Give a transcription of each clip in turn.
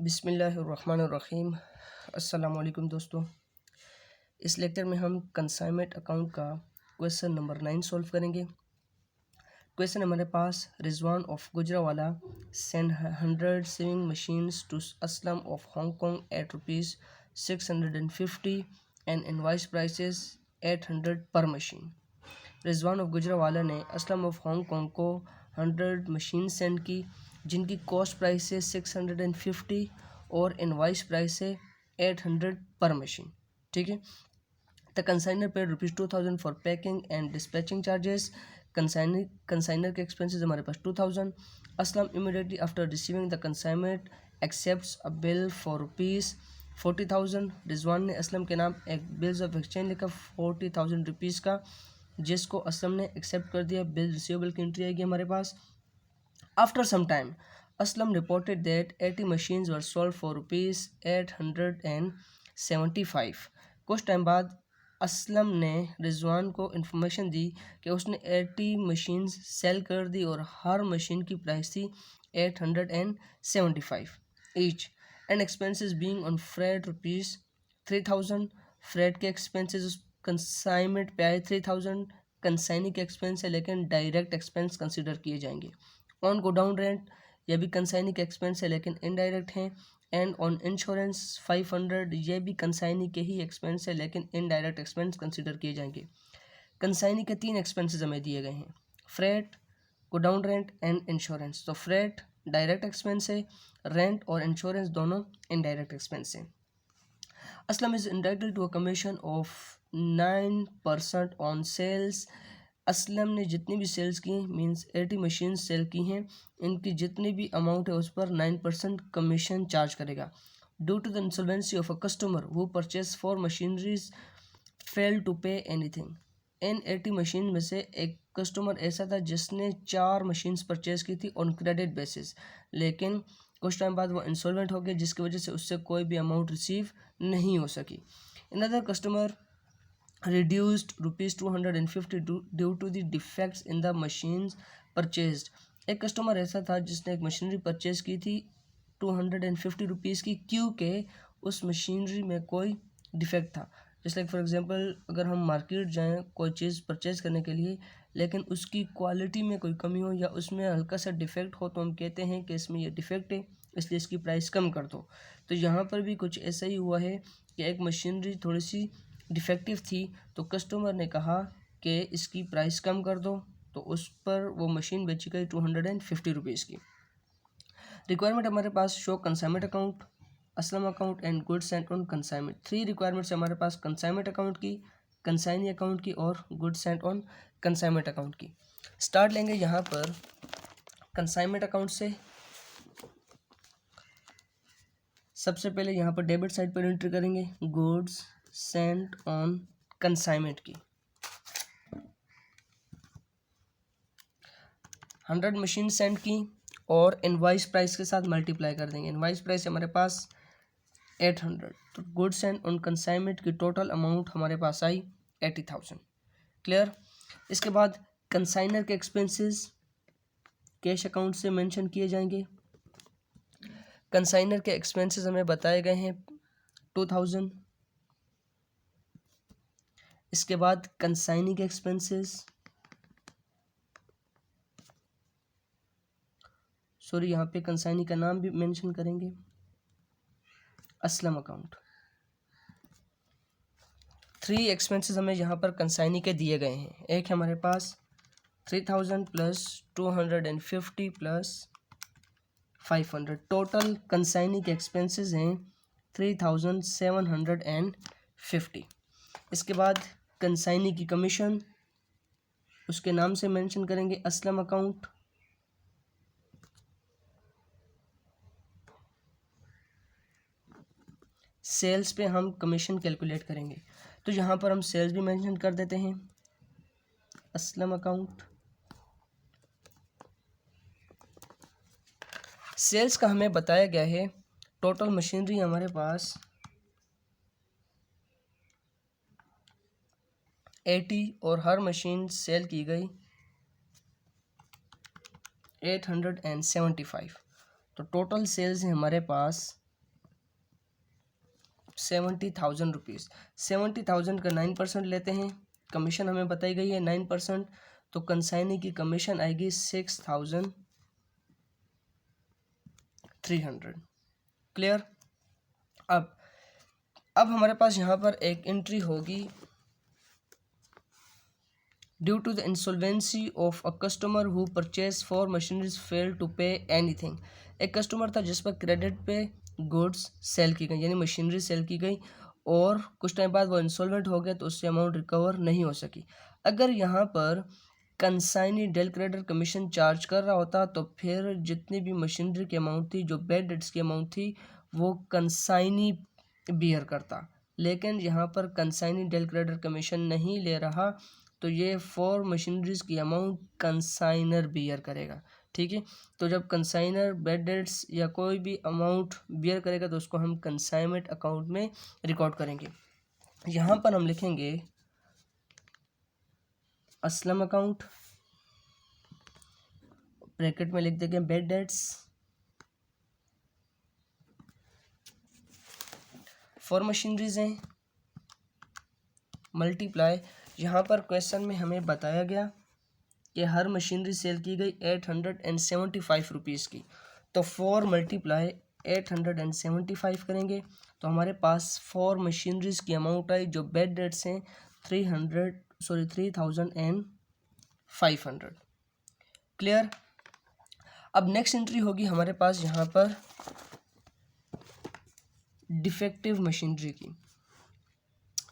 बिस्मिल्लाहिर्रहमानिर्रहीम। अस्सलाम वालेकुम दोस्तों। इस लेक्चर में हम कंसाइनमेंट अकाउंट का क्वेश्चन नंबर 9 सॉल्व करेंगे। क्वेश्चन हमारे पास, Rizwan of Gujranwala send 100 sewing machines to Aslam of Hong Kong at ₹650 and invoice prices 800 per machine. Rizwan of Gujranwala ने असलम ऑफ हांगकॉन्ग को 100 मशीन सेंड की जिनकी कॉस्ट प्राइस है 650 और इनवॉइस प्राइस है 800 पर मशीन। ठीक है। The consignor paid ₹2000 for packing and dispatching charges. Consignor के एक्सपेंसेस हमारे पास 2000। Aslam immediately after receiving the consignment accepts a bill for ₹40,000। Rizwan ने असलम के नाम एक बिल्स ऑफ एक्सचेंज लिखा 40,000 रुपीज़ का, जिसको असलम ने एक्सेप्ट कर दिया। बिल रिसीवेबल की एंट्री आएगी हमारे पास। After some time Aslam reported that 80 machines were sold for ₹875। कुछ टाइम बाद असलम ने रिजवान को इन्फॉर्मेशन दी कि उसने 80 मशीन्स सेल कर दी और हर मशीन की प्राइस थी 875 each and expenses being on freight ₹3000। Freight के एक्सपेंसेस कंसाइनमेंट पे आए 3000। कंसाइनी के एक्सपेंस है लेकिन डायरेक्ट एक्सपेंस कंसिडर किए जाएंगे। ऑन गोडाउन रेंट, यह भी कंसाइनी के एक्सपेंस है लेकिन इनडायरेक्ट हैं। एंड ऑन इंश्योरेंस 500, यह भी कंसाइनी के ही एक्सपेंस है लेकिन इनडायरेक्ट एक्सपेंस कंसिडर किए जाएंगे। कंसाइनी के 3 एक्सपेंसेस हमें दिए गए हैं, freight, godown rent and insurance. तो फ्रेट डायरेक्ट एक्सपेंस है, रेंट और इंश्योरेंस दोनों इनडायरेक्ट एक्सपेंस हैं। Aslam is entitled to a commission of 9% on sales. Aslam ने जितनी भी सेल्स की मींस 80 मशीन सेल की हैं, इनकी जितनी भी अमाउंट है उस पर 9% कमीशन चार्ज करेगा। Due to the insolvency of a customer who purchase 4 machineries fail to pay anything. इन 80 मशीन में से एक कस्टमर ऐसा था जिसने 4 मशीन्स परचेज की थी ऑन क्रेडिट बेसिस, लेकिन कुछ टाइम बाद वो इंसॉल्वेंट हो गया जिसकी वजह से उससे कोई भी अमाउंट रिसीव नहीं हो सकी। Another customer reduced ₹250 due to the defects in the machines purchased। एक कस्टमर ऐसा था जिसने एक मशीनरी परचेज की थी 250 की, क्योंकि उस मशीनरी में कोई डिफेक्ट था। जैसे लाइक फॉर एग्जांपल, अगर हम मार्केट जाएं कोई चीज़ परचेज करने के लिए लेकिन उसकी क्वालिटी में कोई कमी हो या उसमें हल्का सा डिफेक्ट हो तो हम कहते हैं कि इसमें ये डिफेक्ट है इसलिए इसकी प्राइस कम कर दो। तो यहाँ पर भी कुछ ऐसा ही हुआ है कि एक मशीनरी थोड़ी सी डिफेक्टिव थी तो कस्टमर ने कहा कि इसकी प्राइस कम कर दो, तो उस पर वो मशीन बेची गई 250 रुपीज़ की। रिक्वायरमेंट हमारे पास, show consignment account, Aslam account and goods sent on consignment. 3 requirements हमारे पास कंसाइनमेंट अकाउंट की, कंसाइनी अकाउंट की और goods sent on consignment account की। स्टार्ट लेंगे यहाँ पर कंसाइनमेंट अकाउंट से। सबसे पहले यहाँ पर डेबिट साइड पर एंट्री करेंगे गुड्स सेंट ऑन कंसाइनमेंट की। 100 मशीन सेंड की और इनवाइस प्राइस के साथ मल्टीप्लाई कर देंगे। इनवाइस प्राइस हमारे पास 800, तो गुड्स एंड ऑन कंसाइनमेंट की टोटल अमाउंट हमारे पास आई 80,000। क्लियर। इसके बाद कंसाइनर के एक्सपेंसेस कैश अकाउंट से मेंशन किए जाएंगे। कंसाइनर के एक्सपेंसेस हमें बताए गए हैं 2000। इसके बाद कंसाइनी के एक्सपेंसेस, सॉरी यहाँ पे कंसाइनी का नाम भी मेंशन करेंगे, असलम अकाउंट। 3 एक्सपेंसेस हमें यहाँ पर कंसाइनी के दिए गए हैं। एक हमारे पास 3000 प्लस 250 प्लस 500, टोटल कंसाइनी के एक्सपेंसेस हैं 3750। इसके बाद कंसाइनी की कमीशन उसके नाम से मेंशन करेंगे असलम अकाउंट। सेल्स पे हम कमीशन कैलकुलेट करेंगे, तो यहाँ पर हम सेल्स भी मेंशन कर देते हैं असलम अकाउंट। सेल्स का हमें बताया गया है टोटल मशीनरी हमारे पास 80 और हर मशीन सेल की गई 875, तो टोटल सेल्स है हमारे पास 70,000 रुपीज़। 70,000 का 9% लेते हैं, कमीशन हमें बताई गई है 9%, तो कंसाइनी की कमीशन आएगी 6,300। क्लियर। अब हमारे पास यहाँ पर एक एंट्री होगी, due to the insolvency of a customer who purchase four machineries fail to pay anything. एक कस्टमर था जिस पर क्रेडिट पे गुड्स सेल की गई, यानी मशीनरी सेल की गई, और कुछ टाइम बाद वो इंसॉल्वेंट हो गया तो उससे अमाउंट रिकवर नहीं हो सकी। अगर यहाँ पर consignee del credere commission charge कर रहा होता तो फिर जितनी भी मशीनरी की अमाउंट थी, जो बेड डेट्स की अमाउंट थी, वो कंसाइनी बियर करता। लेकिन यहाँ पर कंसाइनी डेल क्रेडिटर कमीशन नहीं ले रहा, तो ये फॉर मशीनरीज की अमाउंट कंसाइनर बियर करेगा। ठीक है, तो जब कंसाइनर बेड डेट्स या कोई भी अमाउंट बियर करेगा तो उसको हम कंसाइनमेंट अकाउंट में रिकॉर्ड करेंगे। यहाँ पर हम लिखेंगे असलम अकाउंट, ब्रैकेट में लिख देंगे बेड डेट्स फॉर मशीनरीज हैं, मल्टीप्लाई। यहाँ पर क्वेश्चन में हमें बताया गया कि हर मशीनरी सेल की गई 875 रुपीज़ की, तो 4 मल्टीप्लाई 875 करेंगे तो हमारे पास 4 मशीनरीज की अमाउंट आई, जो बेड डेट्स हैं 3,500। क्लियर। अब नेक्स्ट एंट्री होगी हमारे पास यहाँ पर डिफेक्टिव मशीनरी की।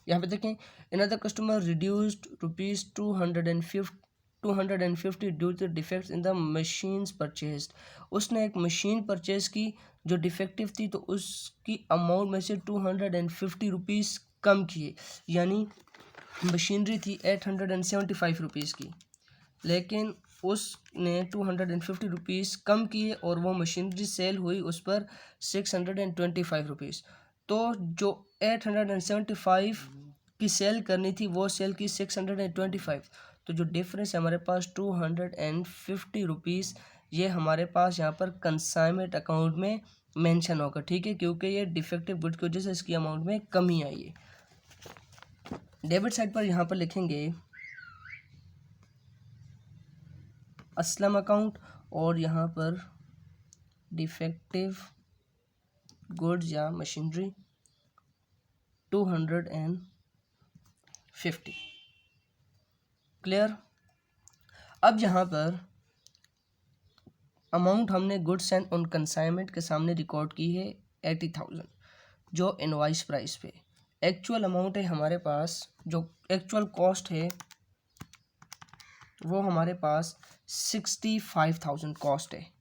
यहाँ पे देखें, another customer reduced ₹250 due to defects in the machines purchased. उसने एक मशीन परचेज की जो डिफेक्टिव थी, तो उसकी अमाउंट में से 250 रुपीज़ कम किए, यानी मशीनरी थी 875 रुपीज़ की, लेकिन उसने 250 रुपीज़ कम किए और वो मशीनरी सेल हुई उस पर 625 रुपीज़। तो जो 875 की सेल करनी थी वो सेल की 625, तो जो डिफरेंस है हमारे पास 250 रुपीज़, ये हमारे पास यहाँ पर कंसाइनमेंट अकाउंट में मेंशन होगा। ठीक है, क्योंकि ये डिफेक्टिव गुड की वजह से इसकी अमाउंट में कमी आई है। डेबिट साइड पर यहाँ पर लिखेंगे असलम अकाउंट, और यहाँ पर डिफेक्टिव गुड्स या मशीनरी 250। क्लियर। अब यहाँ पर अमाउंट हमने गुड्स एंड ऑन कंसाइनमेंट के सामने रिकॉर्ड की है 80,000, जो इनवॉइस प्राइस पे। एक्चुअल अमाउंट है हमारे पास, जो एक्चुअल कॉस्ट है वो हमारे पास 65,000 कॉस्ट है,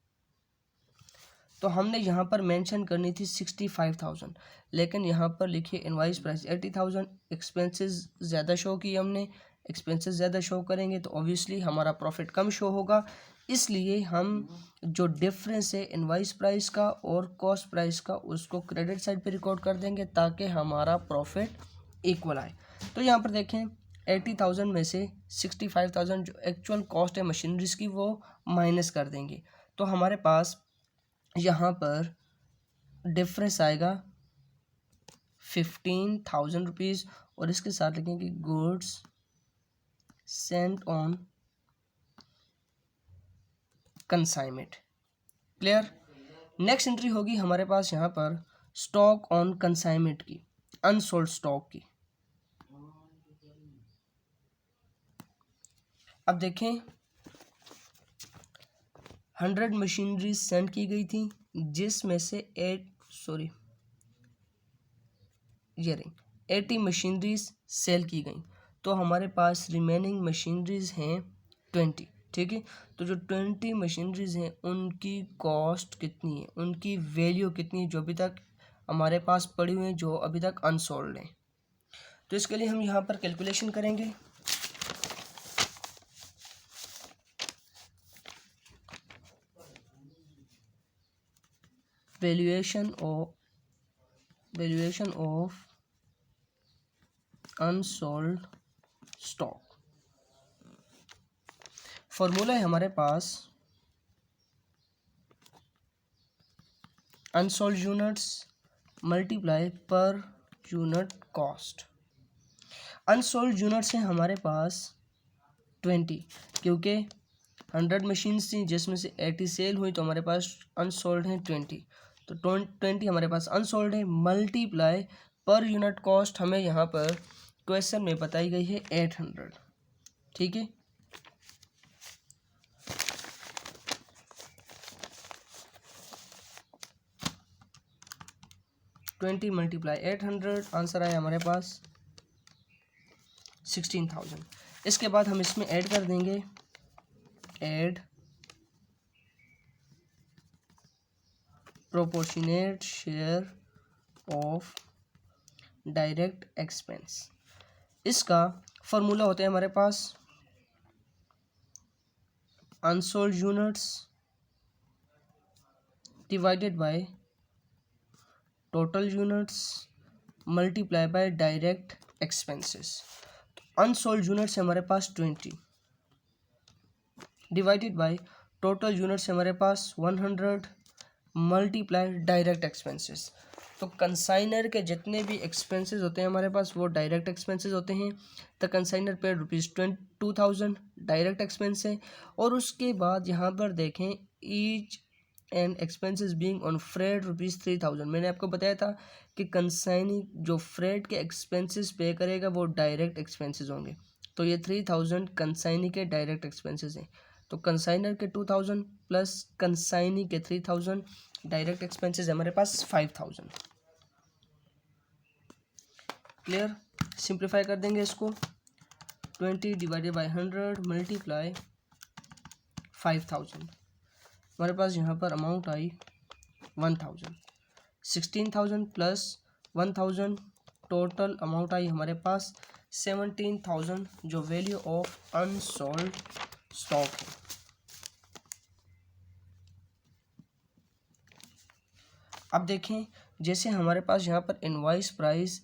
तो हमने यहाँ पर मेंशन करनी थी 65,000, लेकिन यहाँ पर लिखिए इनवॉइस प्राइस 80,000। एक्सपेंसेस ज़्यादा शो किए हमने, एक्सपेंसेस ज़्यादा शो करेंगे तो ऑब्वियसली हमारा प्रॉफिट कम शो होगा, इसलिए हम जो डिफरेंस है इनवॉइस प्राइस का और कॉस्ट प्राइस का उसको क्रेडिट साइड पे रिकॉर्ड कर देंगे ताकि हमारा प्रॉफिट इक्वल आए। तो यहाँ पर देखें 80,000 में से 65,000 जो एक्चुअल कॉस्ट है मशीनरीज की वो माइनस कर देंगे, तो हमारे पास यहाँ पर डिफरेंस आएगा 15,000 रुपीज़, और इसके साथ लिखेंगे goods sent on consignment. Clear. Next entry होगी हमारे पास यहाँ पर स्टॉक ऑन कंसाइनमेंट की, अनसोल्ड स्टॉक की। अब देखें 100 मशीनरी सेंड की गई थी, जिसमें से 80 मशीनरीज सेल की गई, तो हमारे पास रिमेनिंग मशीनरीज हैं 20। ठीक है, तो जो 20 मशीनरीज हैं उनकी कॉस्ट कितनी है, उनकी वैल्यू कितनी है, जो अभी तक हमारे पास पड़ी हुई हैं, जो अभी तक अनसोल्ड हैं। तो इसके लिए हम यहाँ पर कैलकुलेशन करेंगे। Valuation of unsold stock. Formula है हमारे पास unsold units multiply per unit cost. Unsold units हैं हमारे पास 20, क्योंकि 100 मशीन्स थी जिसमें से 80 सेल हुई, तो हमारे पास अनसोल्ड हैं 20। तो 20 हमारे पास अनसोल्ड है, मल्टीप्लाई पर यूनिट कॉस्ट हमें यहाँ पर क्वेश्चन में बताई गई है 800। ठीक है, ट्वेंटी मल्टीप्लाई 800, आंसर आया हमारे पास 16,000। इसके बाद हम इसमें ऐड कर देंगे, add proportionate share of direct expense. इसका फॉर्मूला होता है हमारे पास unsold units divided by total units multiply by direct expenses. Unsold units हमारे पास 20 डिवाइडेड बाय टोटल यूनिट्स हमारे पास 100 मल्टीप्लाई डायरेक्ट एक्सपेंसेस। तो कंसाइनर के जितने भी एक्सपेंसेस होते हैं हमारे पास वो डायरेक्ट एक्सपेंसेस होते हैं। तो कंसाइनर पे ₹2000 डायरेक्ट एक्सपेंस है। और उसके बाद यहाँ पर देखें each and expenses being on freight ₹3000। मैंने आपको बताया था कि कंसाइनी जो फ्रेट के एक्सपेंसेस पे करेगा वो डायरेक्ट एक्सपेंसेस होंगे। तो ये 3000 कंसाइनी के डायरेक्ट एक्सपेंसेस हैं। तो कंसाइनर के 2000 प्लस कंसाइनी के 3000, डायरेक्ट एक्सपेंसेस हमारे पास 5000। क्लियर, सिंप्लीफाई कर देंगे इसको, 20 डिवाइडेड बाई 100 मल्टीप्लाई 5000। हमारे पास यहाँ पर amount I 1000। 16,000 plus 1000, total amount I हमारे पास 17,000, जो वैल्यू ऑफ अनसोल्ड स्टॉक है। अब देखें, जैसे हमारे पास यहाँ पर इनवॉइस प्राइस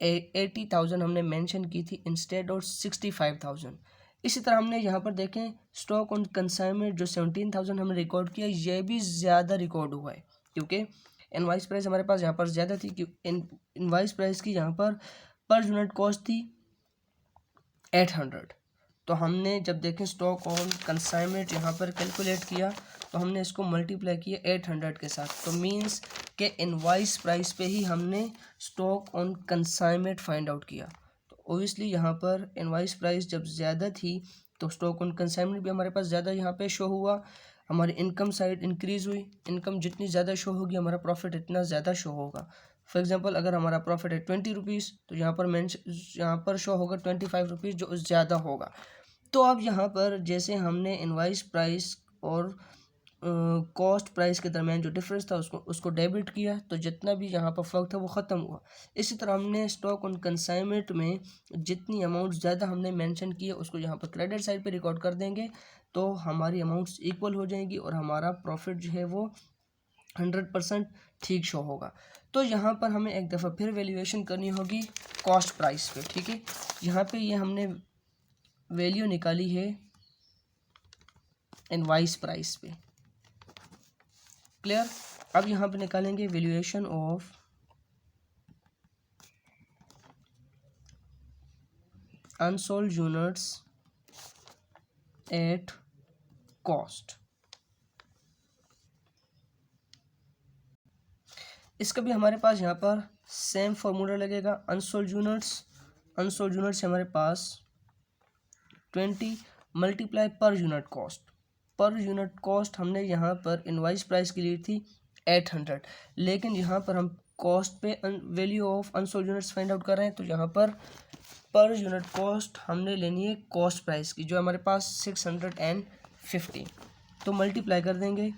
80,000 हमने मेंशन की थी इंस्टेड ऑफ 65,000। इसी तरह हमने यहाँ पर देखें स्टॉक ऑन कंसाइनमेंट जो 17,000 हमने रिकॉर्ड किया, ये भी ज़्यादा रिकॉर्ड हुआ है क्योंकि इनवॉइस प्राइस हमारे पास यहाँ पर ज़्यादा थी। इनवॉइस प्राइस की यहाँ पर यूनिट कॉस्ट थी 800। तो हमने जब देखें स्टॉक ऑन कंसाइनमेंट यहाँ पर कैलकुलेट किया तो हमने इसको मल्टीप्लाई किया 800 के साथ। तो मींस के इनवॉइस प्राइस पे ही हमने stock on consignment find out किया। तो ओबियसली यहाँ पर इनवॉइस प्राइस जब ज़्यादा थी तो स्टॉक ऑन कंसाइनमेंट भी हमारे पास ज़्यादा यहाँ पे शो हुआ। हमारी इनकम साइड इंक्रीज़ हुई, इनकम जितनी ज़्यादा शो होगी हमारा प्रॉफिट इतना ज़्यादा शो होगा। फॉर एग्जांपल अगर हमारा प्रॉफिट है 20 रुपीज़ तो यहाँ पर शो होगा 25 रुपीज़, जो ज़्यादा होगा। तो अब यहाँ पर जैसे हमने इनवॉइस प्राइस और कॉस्ट प्राइस के दरमियान जो डिफरेंस था उसको डेबिट किया, तो जितना भी यहाँ पर फ़र्क था वो ख़त्म हुआ। इसी तरह हमने स्टॉक ऑन कंसाइनमेंट में जितनी अमाउंट ज़्यादा हमने मेंशन की है उसको यहाँ पर क्रेडिट साइड पे रिकॉर्ड कर देंगे, तो हमारी अमाउंट्स इक्वल हो जाएंगी और हमारा प्रॉफिट जो है वो 100% ठीक शो होगा। तो यहाँ पर हमें एक दफ़ा फिर वैल्यूएशन करनी होगी कॉस्ट प्राइस पे। ठीक है, यहाँ पे ये हमने वैल्यू निकाली है इनवॉइस प्राइस पे। क्लियर, अब यहाँ पे निकालेंगे valuation of unsold units at cost. इसका भी हमारे पास यहाँ पर सेम फॉर्मूला लगेगा। अनसोल्ड यूनिट्स हमारे पास 20 मल्टीप्लाई पर यूनिट कॉस्ट। पर यूनिट कॉस्ट हमने यहाँ पर इनवॉइस प्राइस की ली थी 800, लेकिन यहाँ पर हम कॉस्ट पे value of unsold units find out कर रहे हैं। तो यहाँ पर यूनिट कॉस्ट हमने लेनी है कॉस्ट प्राइस की, जो हमारे पास 650। तो मल्टीप्लाई कर देंगे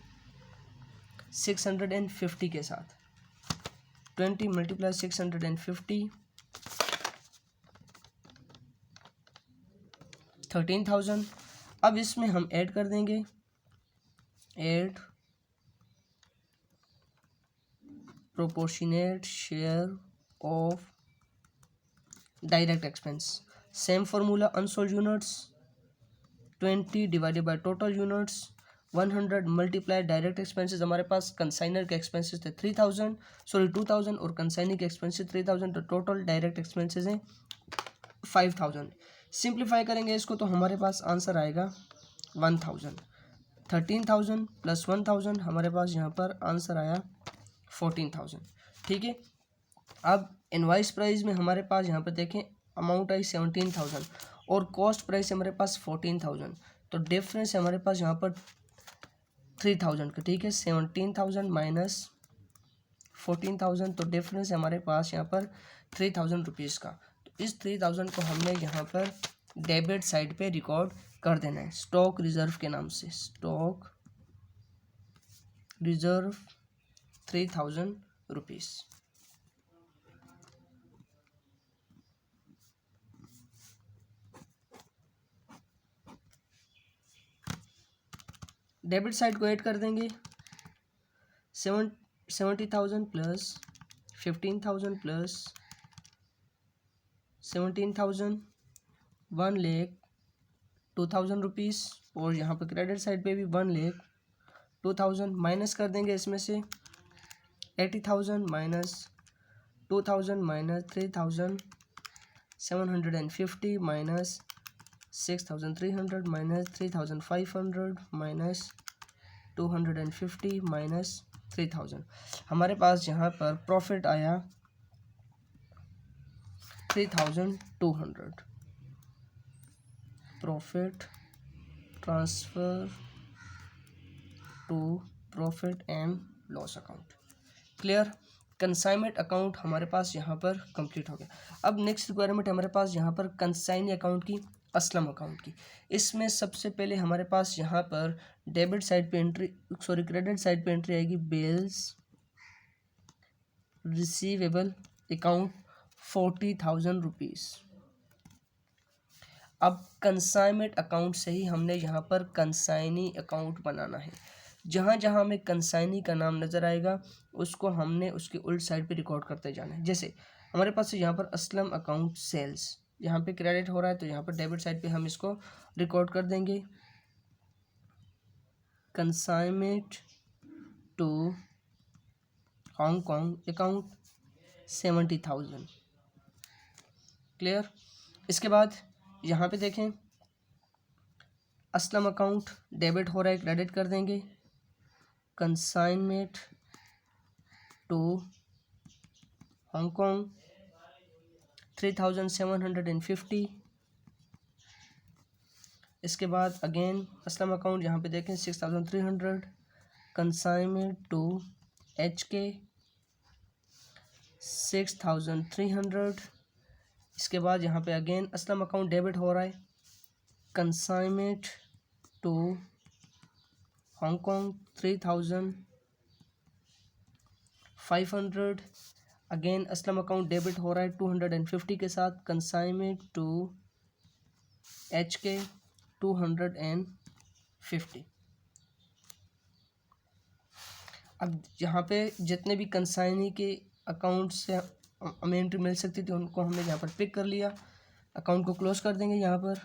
650 के साथ, 20 मल्टीप्लाई 650 13,000। अब इसमें हम ऐड कर देंगे, add proportionate share of direct expense. Same formula, unsold units 20 divided by total units 100 multiply direct expenses, हमारे पास कंसाइनर के एक्सपेंसेस थे 2000 और कंसाइनर के एक्सपेंसेस 3000, तो टोटल डायरेक्ट एक्सपेंसेस हैं 5000। सिंप्लीफाई करेंगे इसको तो हमारे पास आंसर आएगा 1000। 13000 प्लस 1000 हमारे पास यहाँ पर आंसर आया 14000। ठीक है, अब इनवाइस प्राइस में हमारे पास यहाँ पर देखें अमाउंट आई 17000 और कॉस्ट प्राइस हमारे पास 14000, तो डिफरेंस हमारे पास यहाँ पर 3000 का। ठीक है, 17000 माइनस 14000, तो डिफरेंस हमारे पास यहाँ पर 3000 रुपीज़ का। तो इस 3000 को हमने यहाँ पर डेबिट साइड पे रिकॉर्ड कर देना है स्टॉक रिजर्व के नाम से। Stock reserve 3000 rupees. Debit side को ऐड कर देंगे 70,000 प्लस 15,000 प्लस 17,000 1,02,000 रुपीज़, और यहाँ पर क्रेडिट साइड पे भी 1,02,000 माइनस कर देंगे इसमें से 80,000 minus 2,000 minus 3,750 minus 6,300 minus 3,500 minus 250 minus 3,000। हमारे पास यहाँ पर प्रॉफिट आया 3,200। Profit transfer to profit and loss account. Clear, consignment account हमारे पास यहाँ पर कंप्लीट हो गया। अब नेक्स्ट रिक्वायरमेंट हमारे पास यहाँ पर कंसाइनी अकाउंट की, असलम अकाउंट की। इसमें सबसे पहले हमारे पास यहाँ पर डेबिट साइड पे एंट्री, सॉरी क्रेडिट साइड पे एंट्री आएगी बिल्स रिसीवेबल अकाउंट 40,000 रुपीज़। अब कंसाइनमेंट अकाउंट से ही हमने यहाँ पर कंसाइनी अकाउंट बनाना है। जहाँ जहाँ हमें कंसाइनी का नाम नज़र आएगा उसको हमने उसके उल्ट साइड पे रिकॉर्ड करते जाना है। जैसे हमारे पास यहाँ पर असलम अकाउंट सेल्स, यहाँ पे क्रेडिट हो रहा है तो यहाँ पर डेबिट साइड पे हम इसको रिकॉर्ड कर देंगे consignment to Hong Kong account 70,000। Clear, इसके बाद यहाँ पे देखें असलम अकाउंट डेबिट हो रहा है, क्रेडिट कर देंगे कंसाइनमेंट टू हांगकॉन्ग 3,750। इसके बाद अगेन असलम अकाउंट यहाँ पे देखें 6,300 कंसाइनमेंट टू HK 6,300। इसके बाद यहाँ पे अगेन असलम अकाउंट डेबिट हो रहा है consignment to Hong Kong 3,500। Again Aslam account debit हो रहा है 250 के साथ कंसाइनमेंट टू HK 250। अब यहाँ पे जितने भी कंसाइनी के अकाउंट से हमें एंट्री मिल सकती थी उनको हमने यहाँ पर पिक कर लिया। अकाउंट को क्लोज कर देंगे। यहाँ पर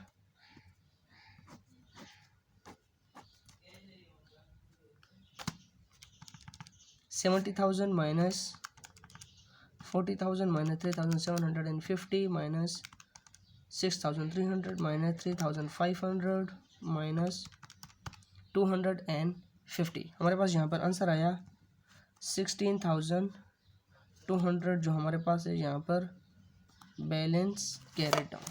$70,000 minus 40,000 minus 3,750 minus 6,300 minus 3,500 minus 250। हमारे पास यहाँ पर आंसर आया 16,200 जो हमारे पास है यहाँ पर balance carried down.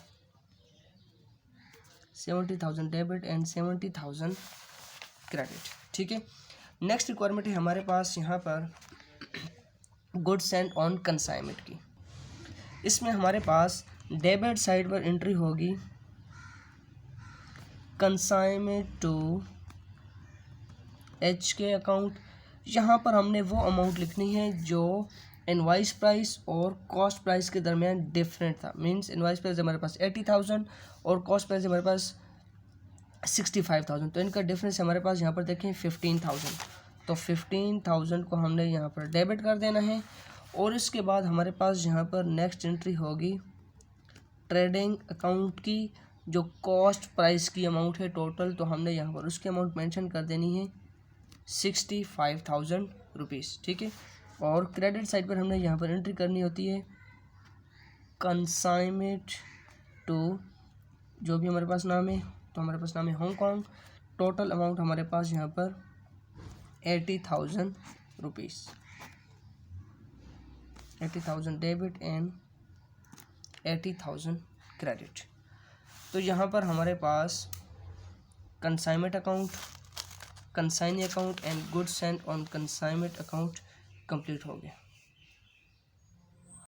70,000 debit and 70,000 credit. ठीक है, नेक्स्ट रिक्वायरमेंट है हमारे पास यहाँ पर गुड्स एंड ऑन कंसाइनमेंट की। इसमें हमारे पास डेबिट साइड पर एंट्री होगी कंसाइनमेंट टू HK अकाउंट। यहाँ पर हमने वो अमाउंट लिखनी है जो इनवाइस प्राइस और कॉस्ट प्राइस के दरमियान डिफरेंट था। मींस इनवाइस प्राइस हमारे पास 80,000 और कॉस्ट प्राइस हमारे पास 65,000, तो इनका डिफरेंस हमारे पास यहाँ पर देखें 15,000। तो 15,000 को हमने यहाँ पर डेबिट कर देना है। और इसके बाद हमारे पास यहाँ पर नेक्स्ट एंट्री होगी ट्रेडिंग अकाउंट की जो कॉस्ट प्राइस की अमाउंट है टोटल, तो हमने यहाँ पर उसकी अमाउंट मेंशन कर देनी है 65,000 रुपीज़, ठीक है। और क्रेडिट साइड पर हमने यहाँ पर एंट्री करनी होती है कंसाइनमेंट टू, जो भी हमारे पास नाम है, तो हमारे पास नाम है हांगकांग। टोटल अमाउंट हमारे पास यहाँ पर 80,000 रुपीज़, 80,000 डेबिट एंड 80,000 क्रेडिट। तो यहाँ पर हमारे पास consignment account, consignee account and goods sent on consignment account complete हो गया।